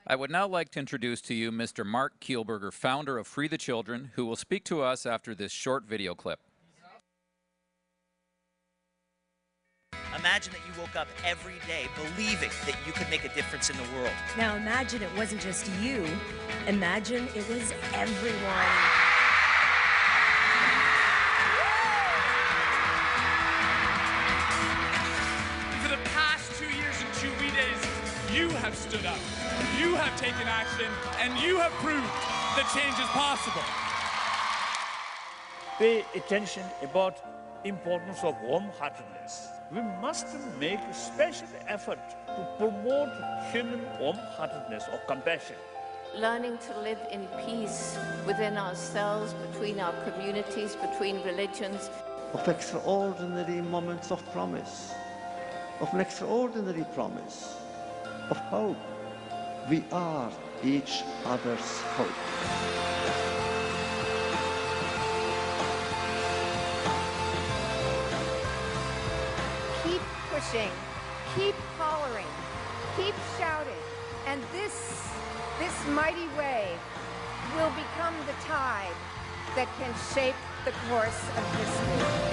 I would now like to introduce to you Mr. Mark Kielburger, founder of Free the Children, who will speak to us after this short video clip. Imagine that you woke up every day believing that you could make a difference in the world. Now imagine it wasn't just you. Imagine it was everyone. For the past 2 years and 2 days, you have stood up, you have taken action, and you have proved that change is possible. Pay attention about importance of warm-heartedness. We must make a special effort to promote human warm-heartedness or compassion. Learning to live in peace within ourselves, between our communities, between religions. Of extraordinary moments of promise, of an extraordinary promise, of hope. We are each other's hope. Keep pushing, keep hollering, keep shouting, and this mighty wave will become the tide that can shape the course of history.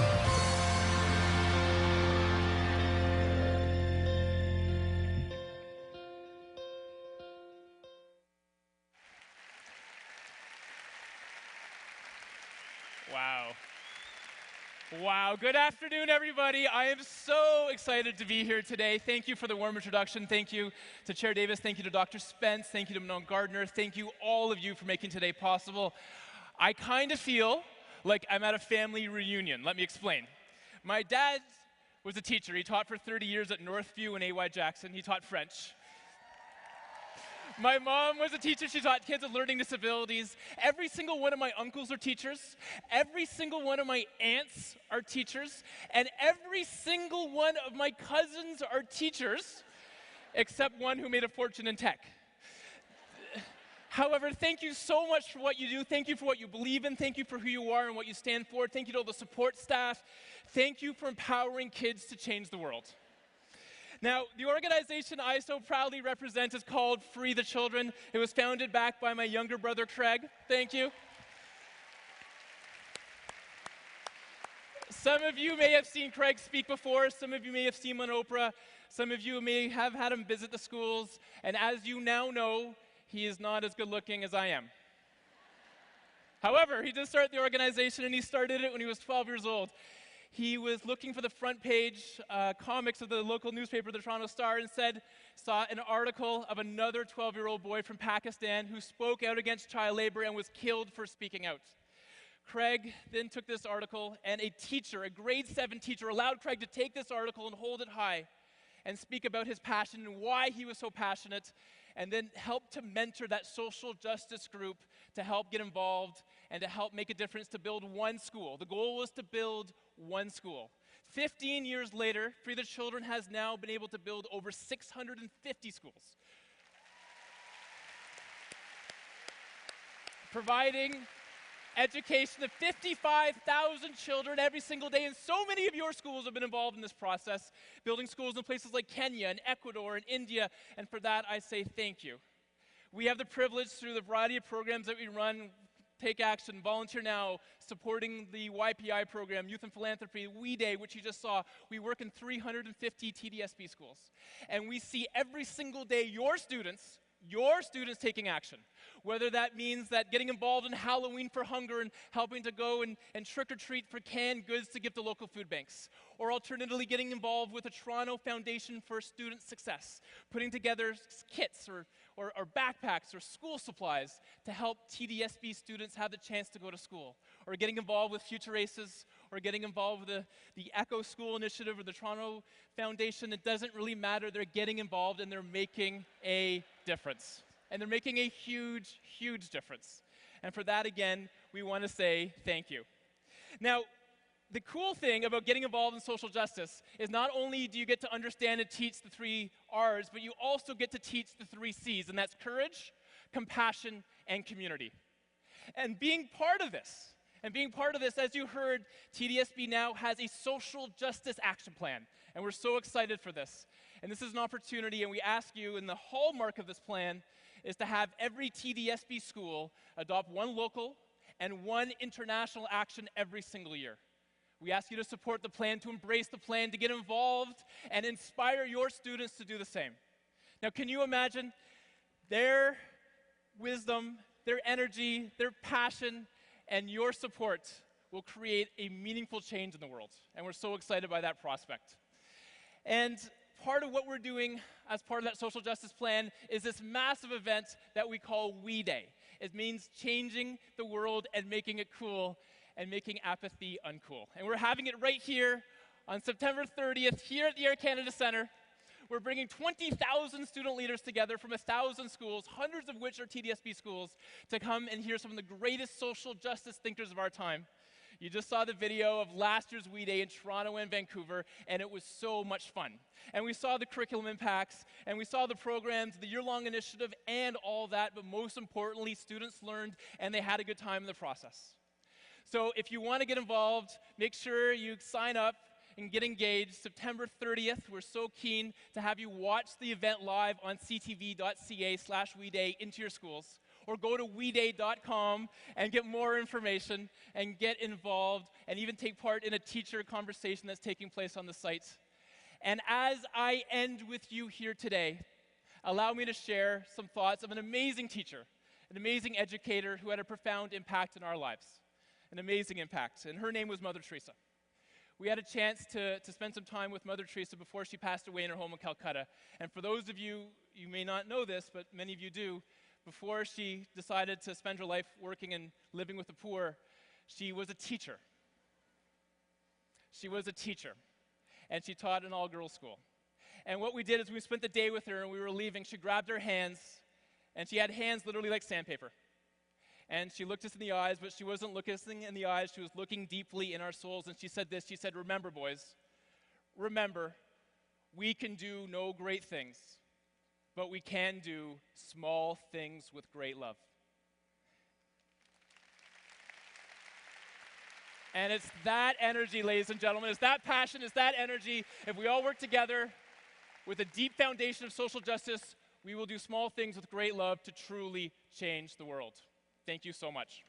Wow. Wow. Good afternoon, everybody. I am so excited to be here today. Thank you for the warm introduction. Thank you to Chair Davis. Thank you to Dr. Spence. Thank you to Manon Gardner. Thank you, all of you, for making today possible. I kind of feel like I'm at a family reunion. Let me explain. My dad was a teacher. He taught for 30 years at Northview and A.Y. Jackson. He taught French. My mom was a teacher. She taught kids with learning disabilities. Every single one of my uncles are teachers. Every single one of my aunts are teachers. And every single one of my cousins are teachers, except one who made a fortune in tech. However, thank you so much for what you do. Thank you for what you believe in. Thank you for who you are and what you stand for. Thank you to all the support staff. Thank you for empowering kids to change the world. Now, the organization I so proudly represent is called Free the Children. It was founded back by my younger brother, Craig. Thank you. Some of you may have seen Craig speak before. Some of you may have seen him on Oprah. Some of you may have had him visit the schools. And as you now know, he is not as good looking as I am. However, he did start the organization, and he started it when he was 12 years old. He was looking for the front page comics of the local newspaper, the Toronto Star, and saw an article of another 12-year-old boy from Pakistan who spoke out against child labor and was killed for speaking out. Craig then took this article, and a teacher, a grade 7 teacher, allowed Craig to take this article and hold it high and speak about his passion and why he was so passionate, and then help to mentor that social justice group to help get involved and to help make a difference to build one school. The goal was to build one school. 15 years later, Free the Children has now been able to build over 650 schools, providing education to 55,000 children every single day, and so many of your schools have been involved in this process, building schools in places like Kenya and Ecuador and India, and for that I say thank you. We have the privilege through the variety of programs that we run, Take Action, Volunteer Now, supporting the YPI program, Youth and Philanthropy, We Day, which you just saw. We work in 350 TDSB schools, and we see every single day your students taking action. Whether that means that getting involved in Halloween for Hunger and helping to go and trick-or-treat for canned goods to give to local food banks. Or alternatively, getting involved with the Toronto Foundation for Student Success, putting together kits or backpacks or school supplies to help TDSB students have the chance to go to school. Or getting involved with Future Aces, or getting involved with the Echo School Initiative or the Toronto Foundation. It doesn't really matter. They're getting involved and they're making a difference. And they're making a huge, huge difference. And for that, again, we want to say thank you. Now, the cool thing about getting involved in social justice is not only do you get to understand and teach the 3 R's, but you also get to teach the 3 C's, and that's courage, compassion, and community. And being part of this, as you heard, TDSB now has a social justice action plan, and we're so excited for this. And this is an opportunity, and we ask you, and the hallmark of this plan is to have every TDSB school adopt one local and one international action every single year. We ask you to support the plan, to embrace the plan, to get involved, and inspire your students to do the same. Now, can you imagine their wisdom, their energy, their passion, and your support will create a meaningful change in the world. And we're so excited by that prospect. And part of what we're doing as part of that social justice plan is this massive event that we call We Day. It means changing the world and making it cool and making apathy uncool. And we're having it right here on September 30th here at the Air Canada Centre. We're bringing 20,000 student leaders together from 1,000 schools, hundreds of which are TDSB schools, to come and hear some of the greatest social justice thinkers of our time. You just saw the video of last year's We Day in Toronto and Vancouver, and it was so much fun. And we saw the curriculum impacts, and we saw the programs, the year-long initiative, and all that, but most importantly, students learned, and they had a good time in the process. So if you want to get involved, make sure you sign up and get engaged. September 30th, we're so keen to have you watch the event live on ctv.ca/weday into your schools, or go to weday.com and get more information and get involved and even take part in a teacher conversation that's taking place on the site. And as I end with you here today, allow me to share some thoughts of an amazing teacher, an amazing educator who had a profound impact in our lives, an amazing impact, and her name was Mother Teresa. We had a chance to spend some time with Mother Teresa before she passed away in her home in Calcutta. And for those of you, you may not know this, but many of you do, before she decided to spend her life working and living with the poor, she was a teacher. She was a teacher, and she taught an all-girls school. And what we did is we spent the day with her, and we were leaving. She grabbed her hands, and she had hands literally like sandpaper. And she looked us in the eyes, but she wasn't looking us in the eyes. She was looking deeply in our souls, and she said this. She said, "Remember, boys, remember, we can do no great things, but we can do small things with great love." And it's that energy, ladies and gentlemen, it's that passion, it's that energy. If we all work together with a deep foundation of social justice, we will do small things with great love to truly change the world. Thank you so much.